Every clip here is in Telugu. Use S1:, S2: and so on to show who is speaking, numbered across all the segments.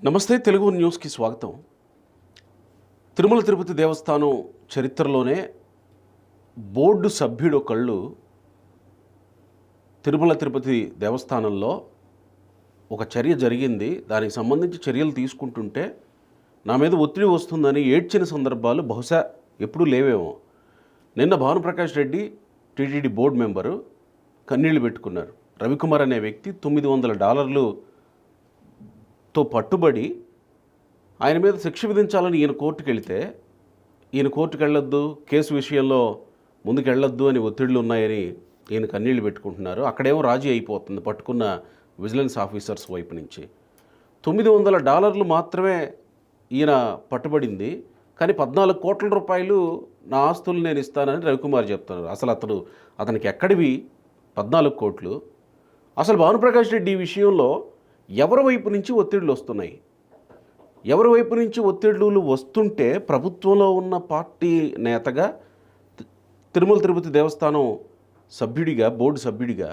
S1: నమస్తే తెలుగు న్యూస్కి స్వాగతం. తిరుమల తిరుపతి దేవస్థానం చరిత్రలోనే బోర్డు సభ్యుడొకళ్ళు తిరుమల తిరుపతి దేవస్థానంలో ఒక చర్య జరిగింది, దానికి సంబంధించి చర్యలు తీసుకుంటుంటే నా మీద ఒత్తిడి వస్తుందని ఏడ్చిన సందర్భాలు బహుశా ఎప్పుడూ లేవేమో. నిన్న Bhanuprakash Reddy TTD board member కన్నీళ్లు పెట్టుకున్నారు. రవికుమార్ అనే వ్యక్తి $900 తో పట్టుబడి ఆయన మీద శిక్ష విధించాలని ఈయన కోర్టుకు వెళితే ఈయన కోర్టుకు వెళ్ళొద్దు, కేసు విషయంలో ముందుకెళ్ళొద్దు అని ఒత్తిళ్లు ఉన్నాయని ఈయన కన్నీళ్లు పెట్టుకుంటున్నారు. అక్కడేమో రాజీ అయిపోతుంది పట్టుకున్న విజిలెన్స్ ఆఫీసర్స్ వైపు నుంచి. $900 మాత్రమే ఈయన పట్టుబడింది, కానీ 14 కోట్ల రూపాయలు నా ఆస్తులు నేను ఇస్తానని రవికుమార్ చెప్తున్నారు. అసలు అతనికి ఎక్కడివి 14 కోట్లు? అసలు భానుప్రకాష్ రెడ్డి ఈ విషయంలో ఎవరి వైపు నుంచి ఒత్తిళ్లు వస్తున్నాయి? ఎవరి వైపు నుంచి ఒత్తిళ్లు వస్తుంటే ప్రభుత్వంలో ఉన్న పార్టీ నేతగా తిరుమల తిరుపతి దేవస్థానం సభ్యుడిగా, బోర్డు సభ్యుడిగా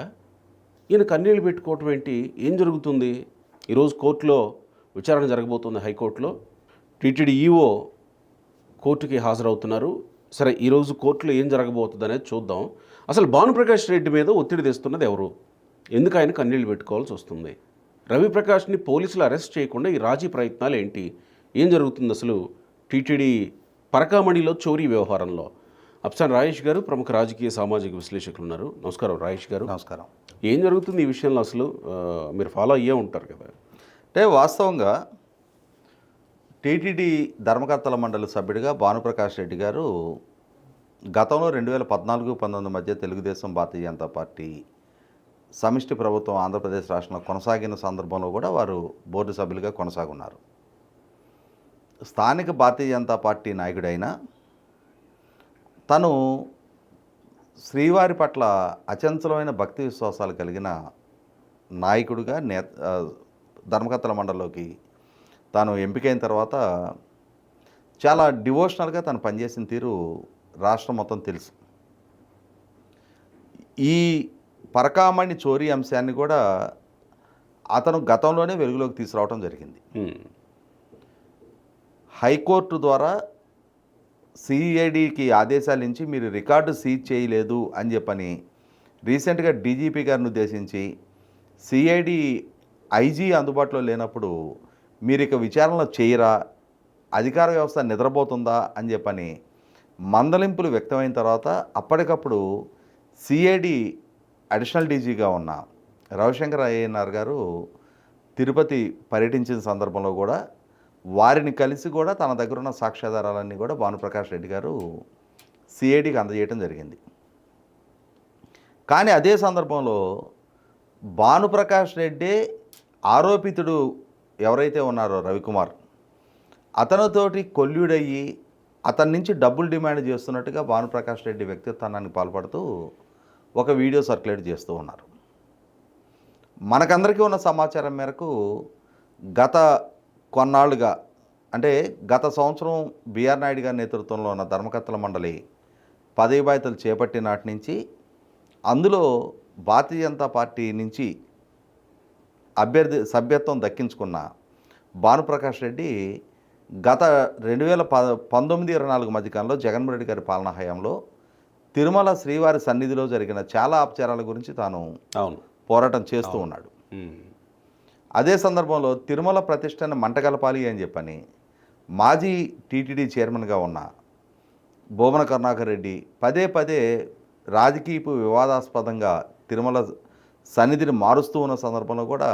S1: ఈయన కన్నీళ్ళు పెట్టుకోవటం ఏంటి? ఏం జరుగుతుంది? ఈరోజు కోర్టులో విచారణ జరగబోతుంది. హైకోర్టులో టీటీడీ ఈఓ కోర్టుకి హాజరవుతున్నారు. సరే, ఈరోజు కోర్టులో ఏం జరగబోతుంది అనేది చూద్దాం. అసలు భానుప్రకాష్ రెడ్డి మీద ఒత్తిడి తెస్తున్నది ఎవరు? ఎందుకు ఆయన కన్నీళ్ళు పెట్టుకోవాల్సి వస్తుంది? రవిప్రకాష్ని పోలీసులు అరెస్ట్ చేయకుండా ఈ రాజీ ప్రయత్నాలు ఏంటి? ఏం జరుగుతుంది అసలు టీటీడీ పరకామణిలో చోరీ వ్యవహారంలో? అఫ్సాన్ రాయేష్ గారు ప్రముఖ రాజకీయ సామాజిక విశ్లేషకులు ఉన్నారు. నమస్కారం రాయేష్ గారు.
S2: నమస్కారం.
S1: ఏం జరుగుతుంది ఈ విషయంలో అసలు? మీరు ఫాలో అయ్యే ఉంటారు కదా.
S2: అంటే వాస్తవంగా టీటీడీ ధర్మకర్తల మండలి సభ్యుడిగా భానుప్రకాష్ రెడ్డి గారు గతంలో 2014-19 మధ్య తెలుగుదేశం భారతీయ జనతా పార్టీ సమిష్టి ప్రభుత్వం ఆంధ్రప్రదేశ్ రాష్ట్రంలో కొనసాగిన సందర్భంలో కూడా వారు బోర్డు సభ్యులుగా కొనసాగున్నారు. స్థానిక భారతీయ జనతా పార్టీ నాయకుడైన తను శ్రీవారి పట్ల అచంచలమైన భక్తి విశ్వాసాలు కలిగిన నాయకుడిగా ధర్మకర్తల మండలిలోకి తాను ఎంపికైన తర్వాత చాలా డివోషనల్గా తను పనిచేసిన తీరు రాష్ట్రం మొత్తం తెలుసు. ఈ పరకామణి చోరీ అంశాన్ని కూడా అతను గతంలోనే వెలుగులోకి తీసుకురావడం జరిగింది. హైకోర్టు ద్వారా సిఐడికి ఆదేశాలు ఇచ్చి మీరు రికార్డు సీజ్ చేయలేదు అని చెప్పని రీసెంట్గా డీజీపీ గారిని ఉద్దేశించి సిఐడి ఐజీ అందుబాటులో లేనప్పుడు మీరు ఇక విచారణలో చేయరా, అధికార వ్యవస్థ నిద్రపోతుందా అని చెప్పని మందలింపులు వ్యక్తమైన తర్వాత అప్పటికప్పుడు సిఐడి అడిషనల్ డీజీగా ఉన్న రవిశంకర్ అయ్యనార్ గారు తిరుపతి పర్యటించిన సందర్భంలో కూడా వారిని కలిసి కూడా తన దగ్గర ఉన్న సాక్ష్యాధారాలన్నీ కూడా భానుప్రకాష్ రెడ్డి గారు సిఐడికి అందజేయడం జరిగింది. కానీ అదే సందర్భంలో భానుప్రకాష్ రెడ్డి ఆరోపితుడు ఎవరైతే ఉన్నారో రవికుమార్, అతనితోటి కొల్లుడయ్యి అతని నుంచి డబ్బులు డిమాండ్ చేస్తున్నట్టుగా భానుప్రకాష్ రెడ్డి వ్యక్తిత్వానికి పాల్పడుతూ ఒక వీడియో సర్క్యులేట్ చేస్తూ ఉన్నారు. మనకందరికీ ఉన్న సమాచారం మేరకు గత కొన్నాళ్ళుగా, అంటే గత సంవత్సరం బిఆర్ నాయుడు గారి నేతృత్వంలో ఉన్న ధర్మకర్తల మండలి పదవి బాధ్యతలు చేపట్టిన నాటి నుంచి అందులో భారతీయ జనతా పార్టీ నుంచి సభ్యత్వం దక్కించుకున్న భానుప్రకాష్ రెడ్డి గత 2019-24 మధ్యకాలంలో జగన్మోహన్ రెడ్డి గారి పాలనా హయాంలో తిరుమల శ్రీవారి సన్నిధిలో జరిగిన చాలా అపచారాల గురించి తాను పోరాటం చేస్తూ ఉన్నాడు. అదే సందర్భంలో తిరుమల ప్రతిష్టను మంటగలపాలి అని చెప్పని మాజీ టీటీడీ చైర్మన్గా ఉన్న బోమన కరుణాకర్ రెడ్డి పదే రాజకీయపు వివాదాస్పదంగా తిరుమల సన్నిధిని మారుస్తూ ఉన్న సందర్భంలో కూడా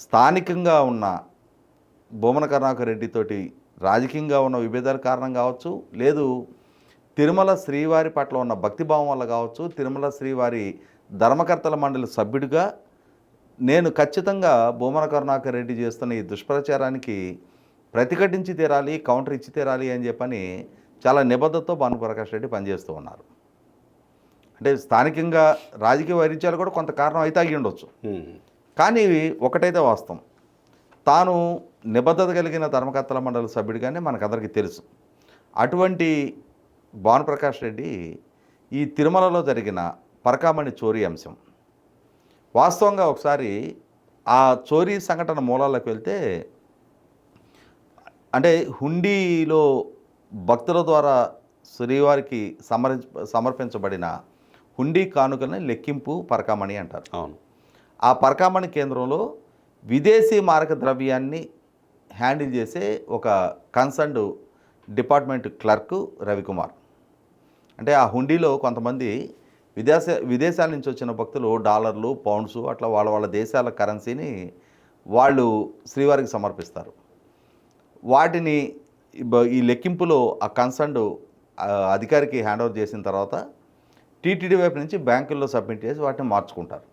S2: స్థానికంగా ఉన్న బోమన కరుణాకర్ రెడ్డితోటి రాజకీయంగా ఉన్న విభేదాల కారణం కావచ్చు, లేదు తిరుమల శ్రీవారి పట్ల ఉన్న భక్తిభావం వల్ల కావచ్చు, తిరుమల శ్రీవారి ధర్మకర్తల మండలి సభ్యుడిగా నేను ఖచ్చితంగా బోమన కరుణాకర్ రెడ్డి చేస్తున్న ఈ దుష్ప్రచారానికి ప్రతిఘటించి తీరాలి, కౌంటర్ ఇచ్చి తీరాలి అని చెప్పని చాలా నిబద్ధతతో భానుప్రకాష్ రెడ్డి పనిచేస్తూ ఉన్నారు. అంటే స్థానికంగా రాజకీయ వైరుధ్యాలు కూడా కొంత కారణం అయితే అయ్యి ఉండొచ్చు. కానీ ఒకటైతే వాస్తవం, తాను నిబద్ధత కలిగిన ధర్మకర్తల మండలి సభ్యుడిగానే మనకందరికీ తెలుసు. అటువంటి భానుప్రకాష్ రెడ్డి ఈ తిరుమలలో జరిగిన పరకామణి చోరీ అంశం వాస్తవంగా ఒకసారి ఆ చోరీ సంఘటన మూలాలకు వెళ్తే అంటే హుండీలో భక్తుల ద్వారా శ్రీవారికి సమర్పించబడిన హుండీ కానుకల్ని లెక్కింపు పరకామణి అంటారు.
S1: అవును.
S2: ఆ పరకామణి కేంద్రంలో విదేశీ మారక ద్రవ్యాన్ని హ్యాండిల్ చేసే ఒక కన్సర్న్డ్ డిపార్ట్మెంట్ క్లర్క్ రవికుమార్. అంటే ఆ హుండీలో కొంతమంది విదేశాల నుంచి వచ్చిన భక్తులు డాలర్లు, పౌండ్స్ అట్లా వాళ్ళ దేశాల కరెన్సీని వాళ్ళు శ్రీవారికి సమర్పిస్తారు. వాటిని ఈ లెక్కింపులో ఆ కన్సర్న్డ్ అధికారికి హ్యాండ్ ఓవర్ చేసిన తర్వాత టీటీడీ వైపు నుంచి బ్యాంకుల్లో సబ్మిట్ చేసి వాటిని మార్చుకుంటారు.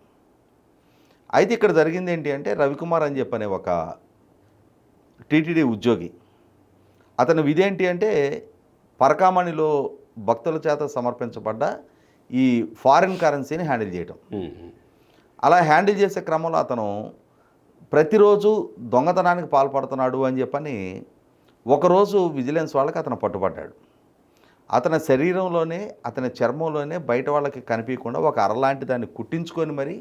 S2: అయితే ఇక్కడ జరిగింది ఏంటి అంటే రవికుమార్ అని చెప్పనే ఒక టీటీడీ ఉద్యోగి, అతని విధేంటి అంటే పరకామణిలో భక్తుల చేత సమర్పించబడ్డ ఈ ఫారిన్ కరెన్సీని హ్యాండిల్ చేయటం. అలా హ్యాండిల్ చేసే క్రమంలో అతను ప్రతిరోజు దొంగతనానికి పాల్పడుతున్నాడు అని చెప్పని ఒకరోజు విజిలెన్స్ వాళ్ళకి అతను పట్టుబడ్డాడు. అతని శరీరంలోనే అతని చర్మంలోనే బయట వాళ్ళకి కనిపించకుండా ఒక అరలాంటి దాన్ని కుట్టించుకొని మరి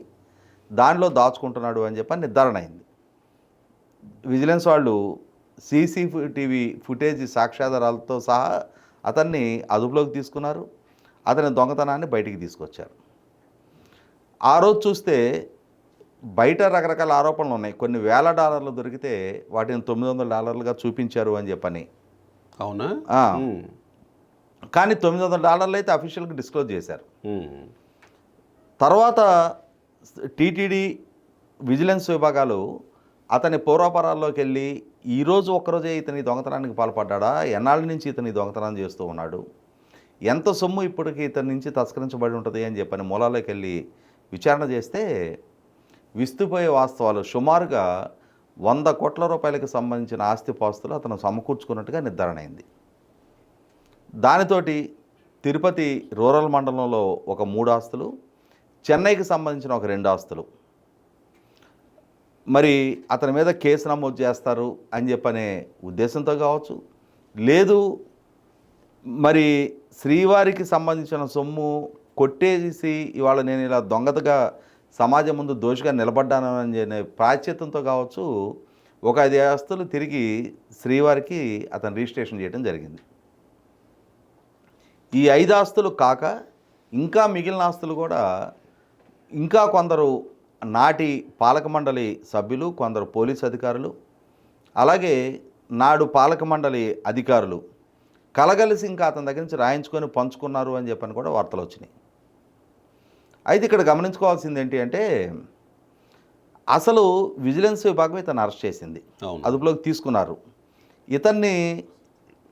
S2: దానిలో దాచుకుంటున్నాడు అని చెప్పని నిర్ధారణ అయింది. విజిలెన్స్ వాళ్ళు సీసీటీవీ ఫుటేజ్ సాక్ష్యాధారాలతో సహా అతన్ని అదుపులోకి తీసుకున్నారు. అతని దొంగతనాన్ని బయటికి తీసుకొచ్చారు. ఆ రోజు చూస్తే బయట రకరకాల ఆరోపణలు ఉన్నాయి. కొన్ని $1,000 దొరికితే వాటిని $900గా చూపించారు అని చెప్పని.
S1: అవునా?
S2: కానీ $900 అయితే అఫీషియల్గా డిస్క్లోజ్ చేశారు. తర్వాత టీటీడీ విజిలెన్స్ విభాగాలు అతని పూర్వాపరాల్లోకి వెళ్ళి ఈరోజు ఒక్కరోజే ఇతని దొంగతనానికి పాల్పడ్డా, ఎన్నాళ్ళ నుంచి ఇతని దొంగతనం చేస్తూ ఉన్నాడు, ఎంత సొమ్ము ఇప్పటికి ఇతని నుంచి తస్కరించబడి ఉంటుంది అని చెప్పని మూలాల్లోకి వెళ్ళి విచారణ చేస్తే విస్తుపోయే వాస్తవాలు సుమారుగా 100 కోట్ల రూపాయలకు సంబంధించిన ఆస్తిపాస్తులు అతను సమకూర్చుకున్నట్టుగా నిర్ధారణ అయింది. దానితోటి తిరుపతి రూరల్ మండలంలో ఒక 3 ఆస్తులు, చెన్నైకి సంబంధించిన ఒక 2 ఆస్తులు, మరి అతని మీద కేసు నమోదు చేస్తారు అని చెప్పనే ఉద్దేశంతో కావచ్చు, లేదు మరి శ్రీవారికి సంబంధించిన సొమ్ము కొట్టేసి ఇవాళ నేను ఇలా దొంగతగా సమాజం ముందు దోషిగా నిలబడ్డానని ప్రాశ్చిత్యంతో కావచ్చు, ఒక 5 ఆస్తులు తిరిగి శ్రీవారికి అతను రిజిస్ట్రేషన్ చేయడం జరిగింది. ఈ 5 ఆస్తులు కాక ఇంకా మిగిలిన ఆస్తులు కూడా ఇంకా కొందరు నాటి పాలక మండలి సభ్యులు, కొందరు పోలీసు అధికారులు, అలాగే నాడు పాలక మండలి అధికారులు కలగలిసి ఇంకా అతని దగ్గర నుంచి రాయించుకొని పంచుకున్నారు అని చెప్పని కూడా వార్తలు వచ్చినాయి. అయితే ఇక్కడ గమనించుకోవాల్సింది ఏంటి అంటే అసలు విజిలెన్స్ విభాగం ఇతను అరెస్ట్ చేసింది, అదుపులోకి తీసుకున్నారు.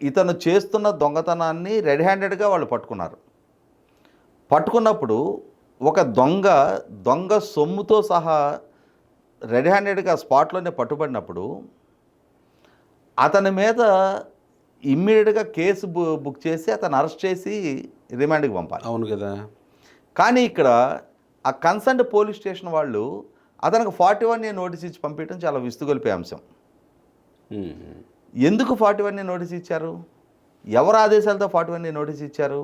S2: ఇతను చేస్తున్న దొంగతనాన్ని రెడ్ హ్యాండెడ్గా వాళ్ళు పట్టుకున్నారు. పట్టుకున్నప్పుడు ఒక దొంగ సొమ్ముతో సహా రెడ్ హ్యాండెడ్గా స్పాట్లోనే పట్టుబడినప్పుడు అతని మీద ఇమ్మీడియట్గా కేసు బుక్ చేసి అతను అరెస్ట్ చేసి రిమాండ్కి పంపాలి.
S1: అవును కదా.
S2: కానీ ఇక్కడ ఆ కన్సర్న్డ్ పోలీస్ స్టేషన్ వాళ్ళు అతనికి 41A నోటీస్ ఇచ్చి పంపించడం చాలా విస్తుగొలిపే అంశం. ఎందుకు 41A నోటీస్ ఇచ్చారు? ఎవరు ఆదేశాలతో 41A నోటీస్ ఇచ్చారు?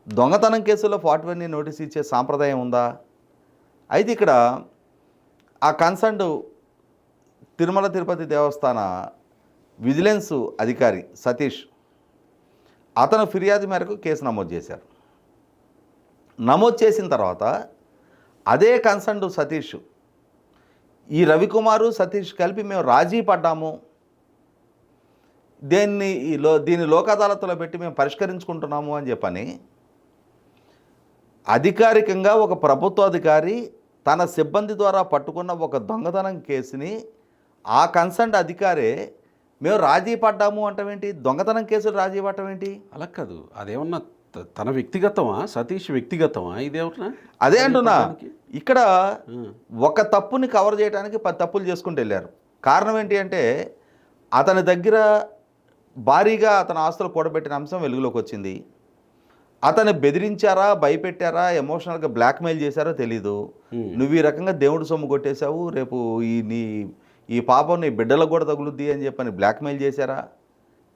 S2: దొంగతనం కేసులో 41A నోటీస్ ఇచ్చే సాంప్రదాయం ఉందా? అయితే ఇక్కడ ఆ కన్సర్న్డ్ తిరుమల తిరుపతి దేవస్థాన విజిలెన్స్ అధికారి సతీష్ అతను ఫిర్యాదు మేరకు కేసు నమోదు చేశారు. నమోదు చేసిన తర్వాత అదే కన్సర్న్డ్ సతీష్ ఈ రవికుమారు సతీష్ కలిపి మేము రాజీ పడ్డాము, దీన్ని లోక్ అదాలత్లో పెట్టి మేము పరిష్కరించుకుంటున్నాము అని చెప్పని అధికారికంగా ఒక ప్రభుత్వ అధికారి తన సిబ్బంది ద్వారా పట్టుకున్న ఒక దొంగతనం కేసుని ఆ కన్సర్న్డ్ అధికారే మేము రాజీ పడ్డాము అంటామేంటి? దొంగతనం కేసులు రాజీ పడటం ఏంటి?
S1: అలా కాదు, అదేమన్నా తన వ్యక్తిగతమా, సతీష్ వ్యక్తిగతమా? ఇదేమన్నా
S2: అదే అంటున్నా. ఇక్కడ ఒక తప్పుని కవర్ చేయడానికి 10 తప్పులు చేసుకుంటూ వెళ్ళారు. కారణం ఏంటి అంటే అతని దగ్గర భారీగా అతని ఆస్తులు కూడబెట్టిన అంశం వెలుగులోకి వచ్చింది. అతను బెదిరించారా, భయపెట్టారా, ఎమోషనల్గా బ్లాక్మెయిల్ చేశారో తెలీదు. నువ్వు ఈ రకంగా దేవుడు సొమ్ము కొట్టేశావు, రేపు ఈ పాపం నీ బిడ్డలకు కూడా తగులుద్ది అని చెప్పని బ్లాక్మెయిల్ చేశారా?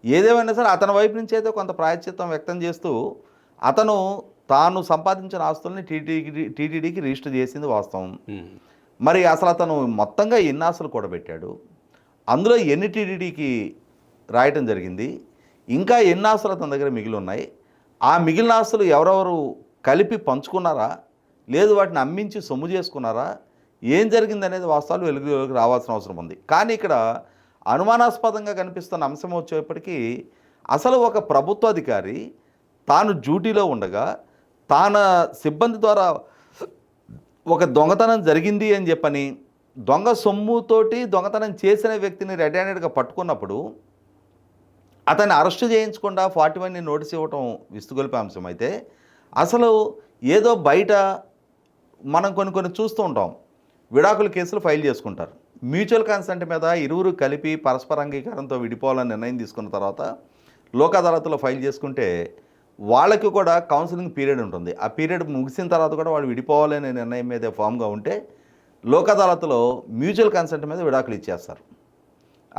S2: ఏదేమైనా సరే అతని వైపు నుంచి అయితే కొంత ప్రాయశ్చిత్తం వ్యక్తం చేస్తూ అతను తాను సంపాదించిన ఆస్తుల్ని టీటీడీకి రిజిస్టర్ చేసింది వాస్తవం. మరి అసలు అతను మొత్తంగా ఎన్ని ఆస్తులు కూడబెట్టాడు, అందులో ఎన్ని టీటీడీకి రాయటం జరిగింది. ఇంకా ఎన్ని ఆస్తులు అతని దగ్గర మిగిలి ఉన్నాయి, ఆ మిగిలిన ఆస్తులు ఎవరెవరు కలిపి పంచుకున్నారా, లేదు వాటిని అమ్మించి సొమ్ము చేసుకున్నారా, ఏం జరిగిందనేది వాస్తవాలు వెలుగులోకి రావాల్సిన అవసరం ఉంది. కానీ ఇక్కడ అనుమానాస్పదంగా కనిపిస్తున్న అంశం వచ్చేప్పటికీ అసలు ఒక ప్రభుత్వ అధికారి తాను డ్యూటీలో ఉండగా తన సిబ్బంది ద్వారా ఒక దొంగతనం జరిగింది అని చెప్పని దొంగ సొమ్ముతోటి దొంగతనం చేసిన వ్యక్తిని రెడ్ హ్యాండెడ్గా పట్టుకున్నప్పుడు అతన్ని అరెస్టు చేయించకుండా 41 నోటీస్ ఇవ్వటం విస్తుగొల్పే అంశం అయితే, అసలు ఏదో బయట మనం కొన్ని చూస్తూ ఉంటాం, విడాకుల కేసులు ఫైల్ చేసుకుంటారు. మ్యూచువల్ కన్సెంట్ మీద ఇరువురు కలిపి పరస్పర అంగీకారంతో విడిపోవాలని నిర్ణయం తీసుకున్న తర్వాత లోక్ అదాలత్లో ఫైల్ చేసుకుంటే వాళ్ళకి కూడా కౌన్సిలింగ్ పీరియడ్ ఉంటుంది. ఆ పీరియడ్ ముగిసిన తర్వాత కూడా వాళ్ళు విడిపోవాలనే నిర్ణయం మీద ఫామ్గా ఉంటే లోక్ అదాలత్లో మ్యూచువల్ కన్సెంట్ మీద విడాకులు ఇచ్చేస్తారు.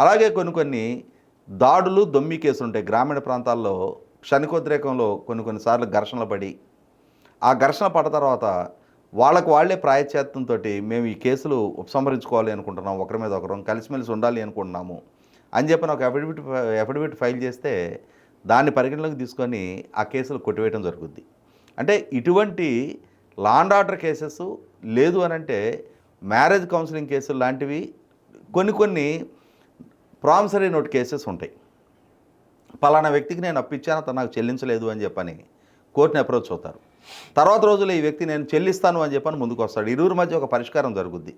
S2: అలాగే కొన్ని దాడులు దొమ్మి కేసులు ఉంటాయి. గ్రామీణ ప్రాంతాల్లో క్షణికోద్రేకంలో కొన్నిసార్లు ఘర్షణలు పడి ఆ ఘర్షణ పడ్డ తర్వాత వాళ్ళే ప్రాయశ్చిత్తంతో మేము ఈ కేసులు ఉపసంహరించుకోవాలి అనుకుంటున్నాము, ఒకరి మీద ఒకరం కలిసిమెలిసి ఉండాలి అనుకుంటున్నాము అని చెప్పిన ఒక అఫిడవిట్ ఫైల్ చేస్తే దాన్ని పరిగణలోకి తీసుకొని ఆ కేసులు కొట్టివేయడం జరుగుద్ది. అంటే ఇటువంటి లా అండ్ ఆర్డర్ కేసెస్ లేదు అని అంటే మ్యారేజ్ కౌన్సిలింగ్ కేసులు లాంటివి కొన్ని ప్రామిసరీ నోట్ కేసెస్ ఉంటాయి. పలానా వ్యక్తికి నేను అప్పిచ్చాను, అతను నాకు చెల్లించలేదు అని చెప్పని కోర్టుని అప్రోచ్ అవుతారు. తర్వాత రోజుల్లో ఈ వ్యక్తి నేను చెల్లిస్తాను అని చెప్పని ముందుకు వస్తాడు. ఇరువురి మధ్య ఒక పరిష్కారం జరుగుద్ది.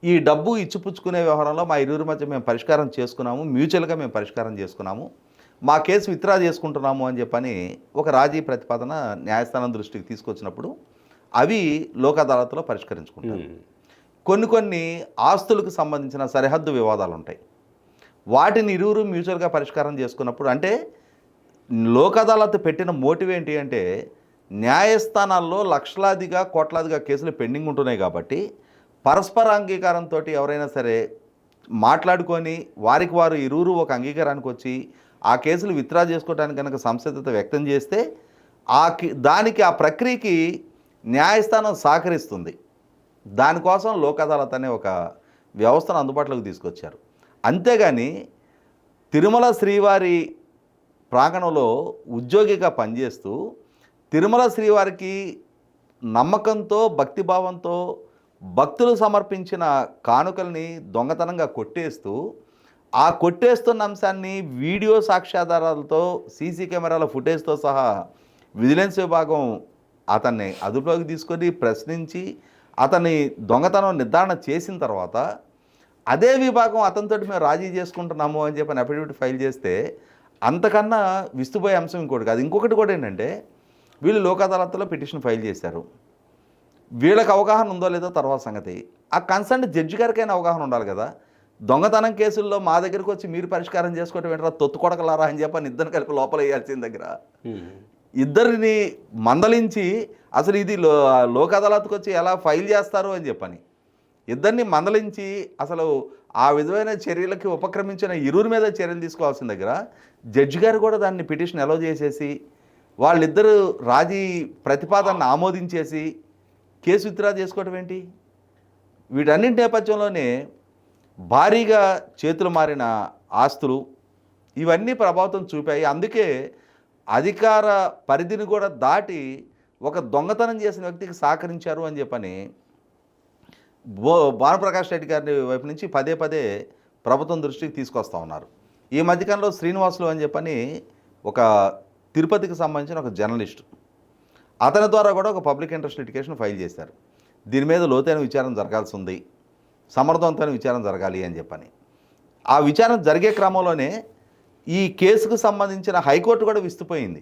S2: ఈ డబ్బు ఇచ్చిపుచ్చుకునే వ్యవహారంలో మా ఇరువురి మధ్య మేము పరిష్కారం చేసుకున్నాము, మ్యూచువల్గా మేము పరిష్కారం చేసుకున్నాము, మా కేసు విత్డ్రా చేసుకుంటున్నాము అని చెప్పని ఒక రాజీ ప్రతిపాదన న్యాయస్థానం దృష్టికి తీసుకొచ్చినప్పుడు అవి లోక్ అదాలత్లో పరిష్కరించుకుంటారు. కొన్ని ఆస్తులకు సంబంధించిన సరిహద్దు వివాదాలు ఉంటాయి. వాటిని ఇరువురు మ్యూచువల్గా పరిష్కారం చేసుకున్నప్పుడు, అంటే లోక్ అదాలత్ పెట్టిన మోటివ్ ఏంటి అంటే న్యాయస్థానాల్లో లక్షలాదిగా కోట్లాదిగా కేసులు పెండింగ్ ఉంటున్నాయి కాబట్టి పరస్పర అంగీకారంతో ఎవరైనా సరే మాట్లాడుకొని వారికి వారు ఇరువురు ఒక అంగీకారానికి వచ్చి ఆ కేసులు విత్డ్రా చేసుకోవడానికి కనుక సంసిద్ధత వ్యక్తం చేస్తే దానికి ఆ ప్రక్రియకి న్యాయస్థానం సహకరిస్తుంది. దానికోసం లోక్ అదాలత్ అనే ఒక వ్యవస్థను అందుబాటులోకి తీసుకొచ్చారు. అంతేగాని తిరుమల శ్రీవారి ప్రాంగణంలో ఉద్యోగిగా పనిచేస్తూ తిరుమల శ్రీవారికి నమ్మకంతో భక్తిభావంతో భక్తులు సమర్పించిన కానుకల్ని దొంగతనంగా కొట్టేస్తూ ఆ కొట్టేస్తున్న అంశాన్ని వీడియో సాక్ష్యాధారాలతో సీసీ కెమెరాల ఫుటేజ్తో సహా విజిలెన్స్ విభాగం అతన్ని అదుపులోకి తీసుకొని ప్రశ్నించి అతన్ని దొంగతనం నిర్ధారణ చేసిన తర్వాత అదే విభాగం అతనితో మేము రాజీ చేసుకుంటున్నాము అని చెప్పని అఫిడవిట్ ఫైల్ చేస్తే అంతకన్నా విస్తుపోయే అంశం ఇంకోటి కాదు. ఇంకొకటి కూడా ఏంటంటే వీళ్ళు లోక్ అదాలత్లో పిటిషన్ ఫైల్ చేశారు. వీళ్ళకి అవగాహన ఉందో లేదో తర్వాత సంగతి. ఆ కన్సర్న్ జడ్జి గారికైనా అవగాహన ఉండాలి కదా. దొంగతనం కేసుల్లో మా దగ్గరికి వచ్చి మీరు పరిష్కారం చేసుకోవటం ఏంటరా తొత్తు కొడకలారా అని చెప్పని ఇద్దరిని కలిపి లోపల వేయాల్సిన దగ్గర ఇద్దరిని మందలించి అసలు ఇది లోక్ అదాలత్కి వచ్చి ఎలా ఫైల్ చేస్తారు అని చెప్పని ఇద్దరిని మందలించి అసలు ఆ విధమైన చర్యలకి ఉపక్రమించిన ఇరువురి మీద చర్యలు తీసుకోవాల్సిన దగ్గర జడ్జి గారు కూడా దాన్ని పిటిషన్ అలౌ చేసేసి వాళ్ళిద్దరూ రాజీ ప్రతిపాదనను ఆమోదించేసి కేసు విత్డ్రా చేసుకోవటం ఏంటి? వీటన్నింటి నేపథ్యంలోనే భారీగా చేతులు మారిన ఆస్తులు ఇవన్నీ ప్రభావితం చూపాయి. అందుకే అధికార పరిధిని కూడా దాటి ఒక దొంగతనం చేసిన వ్యక్తికి సహకరించారు అని చెప్పని భానుప్రకాష్ రెడ్డి గారి వైపు నుంచి పదే ప్రభుత్వం దృష్టికి తీసుకొస్తూ ఉన్నారు. ఈ మధ్యకాలంలో శ్రీనివాసులు అని చెప్పని ఒక తిరుపతికి సంబంధించిన ఒక జర్నలిస్టు, అతని ద్వారా కూడా ఒక పబ్లిక్ ఇంట్రెస్ట్ లిటిగేషన్ ఫైల్ చేశారు. దీని మీద లోతైన విచారణ జరగాల్సి ఉంది, సమర్థవంతమైన విచారణ జరగాలి అని చెప్పని. ఆ విచారణ జరిగే క్రమంలోనే ఈ కేసుకు సంబంధించిన హైకోర్టు కూడా విస్తుపోయింది.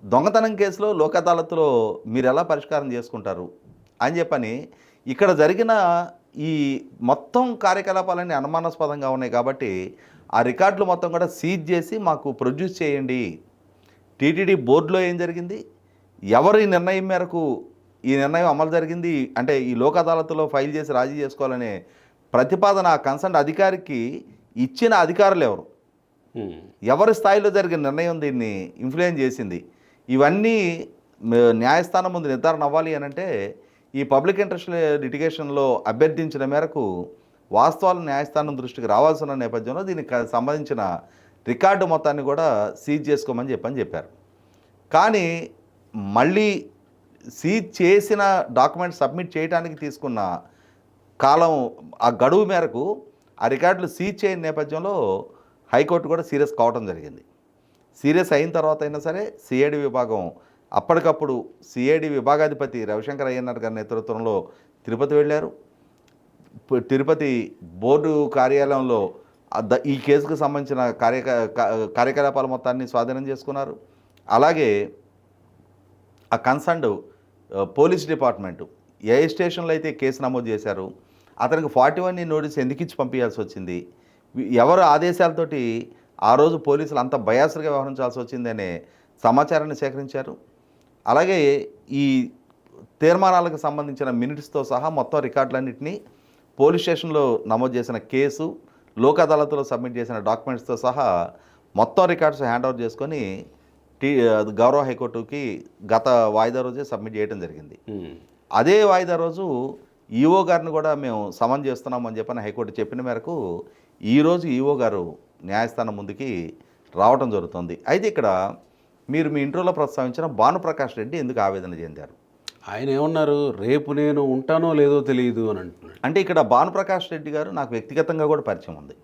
S2: దొంగతనం కేసులో లోక్ అదాలత్లో మీరు ఎలా పరిష్కారం చేసుకుంటారు అని చెప్పని ఇక్కడ జరిగిన ఈ మొత్తం కార్యకలాపాలన్నీ అనుమానాస్పదంగా ఉన్నాయి కాబట్టి ఆ రికార్డులు మొత్తం కూడా సీజ్ చేసి మాకు ప్రొడ్యూస్ చేయండి. టీటీడీ బోర్డులో ఏం జరిగింది, ఎవరి నిర్ణయం మేరకు ఈ నిర్ణయం అమలు జరిగింది, అంటే ఈ లోక్ అదాలత్లో ఫైల్ చేసి రాజీ చేసుకోవాలనే ప్రతిపాదన కన్సర్న్ అధికారికి ఇచ్చిన అధికారులు ఎవరి స్థాయిలో జరిగిన నిర్ణయం దీన్ని ఇన్ఫ్లుయెన్స్ చేసింది, ఇవన్నీ న్యాయస్థానం ముందు నిర్ధారణ అవ్వాలి అని అంటే ఈ పబ్లిక్ ఇంట్రెస్ట్ లిటిగేషన్లో అభ్యర్థించిన మేరకు వాస్తవాలు న్యాయస్థానం దృష్టికి రావాల్సిన నేపథ్యంలో దీనికి సంబంధించిన రికార్డు మొత్తాన్ని కూడా సీజ్ చేసుకోమని చెప్పారు. కానీ మళ్ళీ సీజ్ చేసిన డాక్యుమెంట్ సబ్మిట్ చేయడానికి తీసుకున్న కాలం ఆ గడువు మేరకు ఆ రికార్డులు సీజ్ చేయని నేపథ్యంలో హైకోర్టు కూడా సీరియస్ కావడం జరిగింది. సీరియస్ అయిన తర్వాత అయినా సరే సిఐడి విభాగం అప్పటికప్పుడు సిఐడి విభాగాధిపతి రవిశంకర్ అయ్యన్నార్ గారి నేతృత్వంలో తిరుపతి వెళ్ళారు. తిరుపతి బోర్డు కార్యాలయంలో ఈ కేసుకు సంబంధించిన కార్యకలాపాల మొత్తాన్ని స్వాధీనం చేసుకున్నారు. అలాగే ఆ కన్సర్న్డ్ పోలీస్ డిపార్ట్మెంటు ఏ స్టేషన్లో అయితే కేసు నమోదు చేశారు, అతనికి 41 నోటీస్ ఎందుకు ఇచ్చి పంపించాల్సి వచ్చింది, ఎవరు ఆదేశాలతోటి ఆ రోజు పోలీసులు అంత బయాస్గా వ్యవహరించాల్సి వచ్చిందనే సమాచారాన్ని సేకరించారు. అలాగే ఈ తీర్మానాలకు సంబంధించిన మినిట్స్తో సహా మొత్తం రికార్డులన్నింటినీ పోలీస్ స్టేషన్లో నమోదు చేసిన కేసు, లోక్ అదాలత్లో సబ్మిట్ చేసిన డాక్యుమెంట్స్తో సహా మొత్తం రికార్డ్స్ హ్యాండ్ ఓవర్ చేసుకొని గౌరవ హైకోర్టుకి గత వాయిదా రోజే సబ్మిట్ చేయడం జరిగింది. అదే వాయిదా రోజు ఈఓ గారిని కూడా మేము సమన్ చేస్తున్నామని చెప్పని హైకోర్టు చెప్పిన మేరకు ఈరోజు ఈఓ గారు న్యాయస్థానం ముందుకి రావడం జరుగుతుంది. అయితే ఇక్కడ మీరు మీ ఇంట్రోలో ప్రస్తావించిన భానుప్రకాష్ రెడ్డి ఎందుకు ఆవేదన చెందారు?
S1: ఆయన ఏమన్నారు, రేపు నేను ఉంటానో లేదో తెలియదు అని అంటున్నాడు.
S2: అంటే ఇక్కడ భానుప్రకాష్ రెడ్డి గారు నాకు వ్యక్తిగతంగా కూడా పరిచయం ఉంది.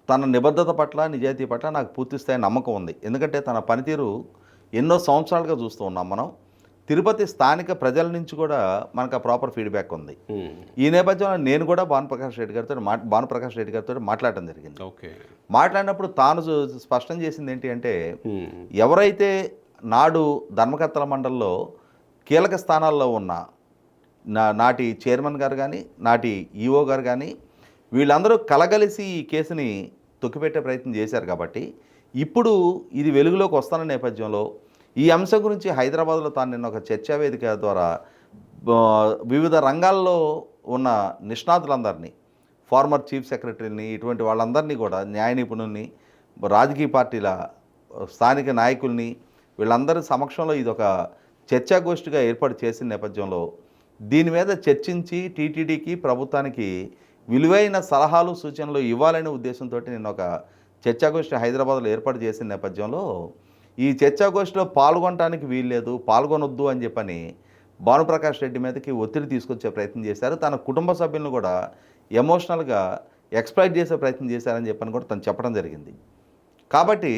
S2: తన నిబద్ధత పట్ల, నిజాయితీ పట్ల నాకు పూర్తి స్థాయి నమ్మకం ఉంది. ఎందుకంటే తన పనితీరు ఎన్నో సంవత్సరాలుగా చూస్తూ ఉన్నాం మనం. తిరుపతి స్థానిక ప్రజల నుంచి కూడా మనకు ఆ ప్రాపర్ ఫీడ్బ్యాక్ ఉంది. ఈ నేపథ్యంలో నేను కూడా భానుప్రకాష్ రెడ్డి గారితో మాట్లాడటం జరిగింది. మాట్లాడినప్పుడు తాను స్పష్టం చేసింది ఏంటి అంటే, ఎవరైతే నాడు ధర్మకర్తల మండలిలో కీలక స్థానాల్లో ఉన్న నాటి చైర్మన్ గారు కానీ, నాటి ఈఓ గారు కానీ, వీళ్ళందరూ కలగలిసి ఈ కేసుని తొక్కిపెట్టే ప్రయత్నం చేశారు. కాబట్టి ఇప్పుడు ఇది వెలుగులోకి వస్తున్న నేపథ్యంలో ఈ అంశం గురించి హైదరాబాద్లో తాను నిన్న ఒక చర్చా వేదిక ద్వారా వివిధ రంగాల్లో ఉన్న నిష్ణాతులందరినీ, ఫార్మర్ చీఫ్ సెక్రటరీని, ఇటువంటి వాళ్ళందరినీ కూడా, న్యాయ నిపుణుల్ని, రాజకీయ పార్టీల స్థానిక నాయకుల్ని, వీళ్ళందరి సమక్షంలో ఇది ఒక చర్చాగోష్ఠిగా ఏర్పాటు చేసిన నేపథ్యంలో దీని మీద చర్చించి టీటీడీకి, ప్రభుత్వానికి విలువైన సలహాలు, సూచనలు ఇవ్వాలనే ఉద్దేశంతో నేను ఒక చర్చాగోష్ఠి హైదరాబాద్లో ఏర్పాటు చేసిన నేపథ్యంలో ఈ చర్చాగోష్ఠిలో పాల్గొనడానికి వీల్లేదు, పాల్గొనొద్దు అని చెప్పని భానుప్రకాష్ రెడ్డి మీదకి ఒత్తిడి తీసుకొచ్చే ప్రయత్నం చేశారు. తన కుటుంబ సభ్యులను కూడా ఎమోషనల్గా ఎక్స్ప్లాయిట్ చేసే ప్రయత్నం చేశారని చెప్పని కూడా తను చెప్పడం జరిగింది. కాబట్టి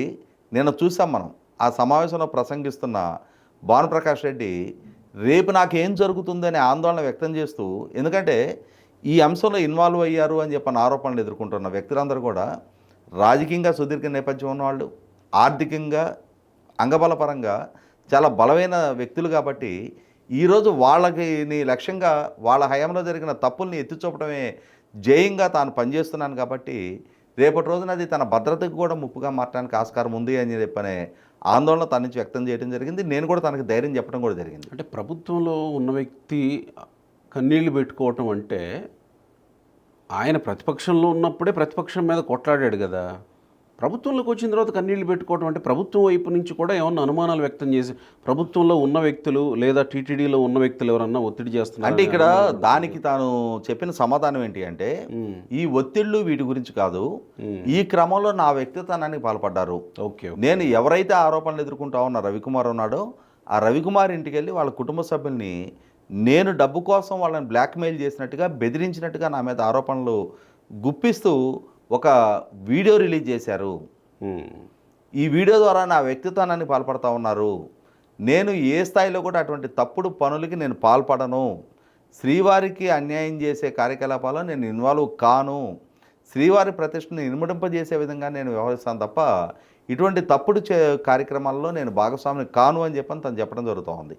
S2: నేను చూసాం మనం ఆ సమావేశంలో ప్రసంగిస్తున్న భానుప్రకాష్ రెడ్డి రేపు నాకేం జరుగుతుందనే ఆందోళన వ్యక్తం చేస్తూ, ఎందుకంటే ఈ అంశంలో ఇన్వాల్వ్ అయ్యారు అని చెప్పిన ఆరోపణలు ఎదుర్కొంటున్న వ్యక్తులందరూ కూడా రాజకీయంగా సుదీర్ఘ నేపథ్యం ఉన్నవాళ్ళు, ఆర్థికంగా, అంగబలపరంగా చాలా బలమైన వ్యక్తులు. కాబట్టి ఈరోజు వాళ్ళకి లక్ష్యంగా వాళ్ళ హయాంలో జరిగిన తప్పుల్ని ఎత్తిచూపడమే జయంగా తాను పనిచేస్తున్నాను. కాబట్టి రేపటి రోజున అది తన భద్రతకు కూడా ముప్పుగా మారడానికి ఆస్కారం ఉంది అని చెప్పనే ఆందోళన తన నుంచి వ్యక్తం చేయడం జరిగింది. నేను కూడా తనకి ధైర్యం చెప్పడం కూడా జరిగింది.
S1: అంటే ప్రభుత్వంలో ఉన్న వ్యక్తి కన్నీళ్లు పెట్టుకోవటం అంటే, ఆయన ప్రతిపక్షంలో ఉన్నప్పుడే ప్రతిపక్షం మీద కొట్లాడాడు కదా. ప్రభుత్వంలోకి వచ్చిన తర్వాత కన్నీళ్లు పెట్టుకోవడం అంటే, ప్రభుత్వం వైపు నుంచి కూడా ఏమన్నా అనుమానాలు వ్యక్తం చేసి ప్రభుత్వంలో ఉన్న వ్యక్తులు లేదా టీటీడీలో ఉన్న వ్యక్తులు ఎవరన్నా ఒత్తిడి చేస్తున్నారు
S2: అంటే, ఇక్కడ దానికి తాను చెప్పిన సమాధానం ఏంటి అంటే, ఈ ఒత్తిళ్లు వీటి గురించి కాదు, ఈ క్రమంలో నా వ్యక్తిత్వానికి పాల్పడ్డారు. నేను ఎవరైతే ఆరోపణలు ఎదుర్కొంటా ఉన్న రవికుమార్ ఉన్నాడో ఆ రవికుమార్ ఇంటికి వెళ్ళి వాళ్ళ కుటుంబ సభ్యుల్ని నేను డబ్బు కోసం వాళ్ళని బ్లాక్మెయిల్ చేసినట్టుగా, బెదిరించినట్టుగా నా మీద ఆరోపణలు గుప్పిస్తూ ఒక వీడియో రిలీజ్ చేశారు. ఈ వీడియో ద్వారా నా వ్యక్తిత్వాన్ని పాల్పడతా ఉన్నారు. నేను ఏ స్థాయిలో కూడా అటువంటి తప్పుడు పనులకి నేను పాల్పడను. శ్రీవారికి అన్యాయం చేసే కార్యకలాపాల్లో నేను ఇన్వాల్వ్ కాను. శ్రీవారి ప్రతిష్టను ఇనుమడింపజేసే విధంగా నేను వ్యవహరిస్తాను తప్ప ఇటువంటి తప్పుడు కార్యక్రమాల్లో నేను భాగస్వామిని కాను అని చెప్పని తను చెప్పడం జరుగుతూ ఉంది.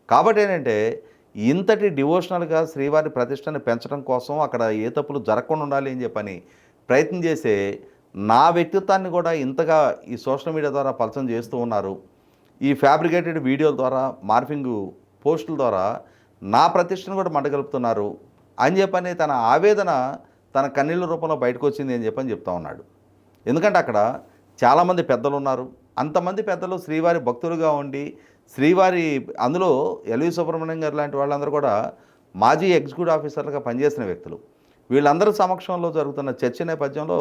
S2: కాబట్టి ఏంటంటే, ఇంతటి డివోషనల్గా శ్రీవారి ప్రతిష్టను పెంచడం కోసం అక్కడ ఏ తప్పులు జరగకుండా ఉండాలి అని చెప్పని ప్రయత్నం చేసే నా వ్యక్తిత్వాన్ని కూడా ఇంతగా ఈ సోషల్ మీడియా ద్వారా పలచన చేస్తూ ఉన్నారు. ఈ ఫ్యాబ్రికేటెడ్ వీడియోల ద్వారా, మార్ఫింగ్ పోస్టుల ద్వారా నా ప్రతిష్టను కూడా మంటగలుపుతున్నారు అని చెప్పని తన ఆవేదన తన కన్నీళ్ళ రూపంలో బయటకు వచ్చింది అని చెప్పని చెప్తా ఉన్నాడు. ఎందుకంటే అక్కడ చాలామంది పెద్దలు ఉన్నారు. అంతమంది పెద్దలు శ్రీవారి భక్తులుగా ఉండి శ్రీవారి, అందులో ఎల్వి సుబ్రహ్మణ్యం గారు లాంటి వాళ్ళందరూ కూడా మాజీ ఎగ్జిక్యూటివ్ ఆఫీసర్లుగా పనిచేసిన వ్యక్తులు. వీళ్ళందరి సమక్షంలో జరుగుతున్న చర్చ నేపథ్యంలో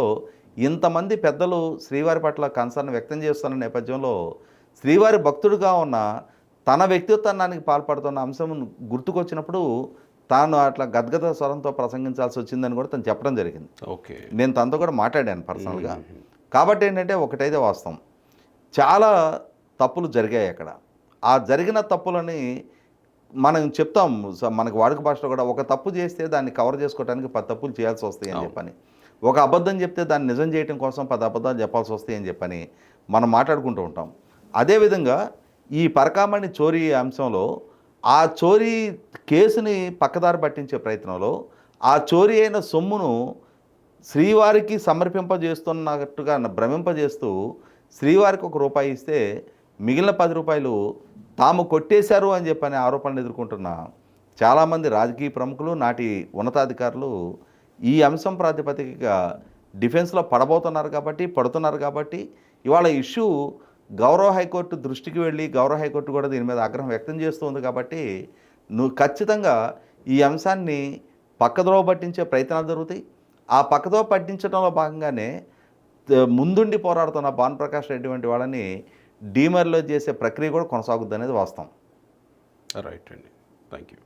S2: ఇంతమంది పెద్దలు శ్రీవారి పట్ల కన్సర్న్ వ్యక్తం చేస్తున్న నేపథ్యంలో శ్రీవారి భక్తుడిగా ఉన్న తన వ్యక్తిత్వానికి పాల్పడుతున్న అంశం గుర్తుకొచ్చినప్పుడు తాను అట్లా గద్గద స్వరంతో ప్రసంగించాల్సి వచ్చిందని కూడా తను చెప్పడం జరిగింది.
S1: ఓకే.
S2: నేను తనతో కూడా మాట్లాడాను పర్సనల్గా. కాబట్టి ఏంటంటే ఒకటైతే వాస్తవం, చాలా తప్పులు జరిగాయి అక్కడ. ఆ జరిగిన తప్పులని మనం చెప్తాం, మనకి వాడుక భాషలో కూడా ఒక తప్పు చేస్తే దాన్ని కవర్ చేసుకోవడానికి 10 తప్పులు చేయాల్సి వస్తాయి అని చెప్పని, ఒక అబద్ధం చెప్తే దాన్ని నిజం చేయడం కోసం 10 అబద్ధాలు చెప్పాల్సి వస్తాయి అని చెప్పని మనం మాట్లాడుకుంటూ ఉంటాం. అదేవిధంగా ఈ పరకామణి చోరీ అంశంలో ఆ చోరీ కేసుని పక్కదారి పట్టించే ప్రయత్నంలో ఆ చోరీ అయిన సొమ్మును శ్రీవారికి సమర్పింపజేస్తున్నట్టుగా భ్రమింపజేస్తూ శ్రీవారికి ₹1 ఇస్తే మిగిలిన ₹10 తాము కొట్టేశారు అని చెప్పని ఆరోపణలు ఎదుర్కొంటున్న చాలామంది రాజకీయ ప్రముఖులు, నాటి ఉన్నతాధికారులు ఈ అంశం ప్రాతిపదికగా డిఫెన్స్లో పడుతున్నారు కాబట్టి ఇవాళ ఇష్యూ గౌరవ హైకోర్టు దృష్టికి వెళ్ళి గౌరవ హైకోర్టు కూడా దీని మీద ఆగ్రహం వ్యక్తం చేస్తుంది. కాబట్టి నువ్వు ఖచ్చితంగా ఈ అంశాన్ని పక్కదోవ పట్టించే ప్రయత్నాలు జరుగుతాయి. ఆ పక్కదోవ పట్టించడంలో భాగంగానే ముందుండి పోరాడుతున్న భానుప్రకాష్ రెడ్డి వంటి వాళ్ళని డీమర్లో చేసే ప్రక్రియ కూడా కొనసాగుద్ది అనేది వాస్తవం.
S1: రైట్ అండి, థ్యాంక్ యూ.